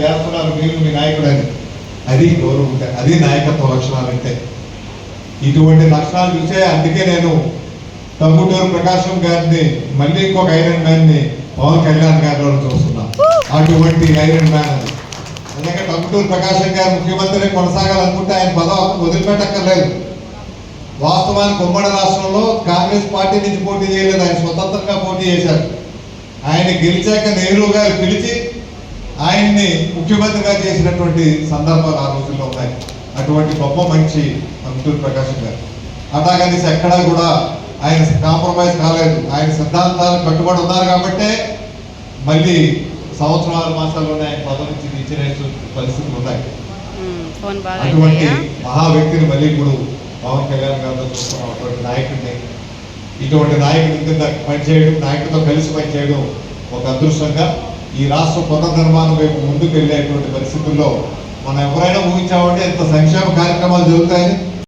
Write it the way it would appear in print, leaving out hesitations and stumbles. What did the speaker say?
చేస్తున్నారు మీరు మీ నాయకుడు అని. అది గౌరవం, అది నాయకత్వ లక్షణాలు అంటే. ఇటువంటి లక్షణాలు చూసే అందుకే నేను టంగుటూరి ప్రకాశం గారిని మళ్ళీ ఇంకొక ఐరన్ మ్యాన్ ని పవన్ కళ్యాణ్ గారిలో చూస్తున్నా. అటువంటి ఐరన్ మ్యాన్ అది. అందుకే టంగుటూరి ప్రకాశం గారు ముఖ్యమంత్రి కొనసాగాలనుకుంటే ఆయన పదవి వదిలిపెట్టక్కర్లేదు. వాస్తవానికి ఉమ్మడి రాష్ట్రంలో కాంగ్రెస్ పార్టీ నుంచి పోటీ చేయలేదు, ఆయన స్వతంత్రంగా పోటీ చేశారు. ఆయన గెలిచాక నెహ్రూ గారు పిలిచి ఆయన్ని ముఖ్యమంత్రిగా చేసినటువంటి సందర్భాలు ఆ రోజుల్లో ఉన్నాయి. అటువంటి గొప్ప మనిషి టంగుటూరి ప్రకాశం గారు. అట్లాగనేసి ఎక్కడా కూడా ఆయన కాంప్రమైజ్ కాలేదు. ఆయన సిద్ధాంతాలకు కట్టుబడి ఉన్నారు కాబట్టే మళ్ళీ సంవత్సరం 6 మాసాల్లోనే ఆయన పదవి నుంచి ఇచ్చిన పరిస్థితులు ఉన్నాయి. అటువంటి మహా వ్యక్తిని మళ్ళీ ఇప్పుడు పవన్ కళ్యాణ్ గారితో చూస్తున్నాం. అటువంటి నాయకుడిని, ఇటువంటి నాయకుడి కింద పనిచేయడం, నాయకుడితో కలిసి పనిచేయడం ఒక అదృష్టంగా ఈ రాష్ట్ర పునర్నిర్మాణం వైపు ముందుకు వెళ్ళేటువంటి పరిస్థితుల్లో మనం ఎవరైనా ఊహించామంటే ఇంత సంక్షేమ కార్యక్రమాలు జరుగుతాయని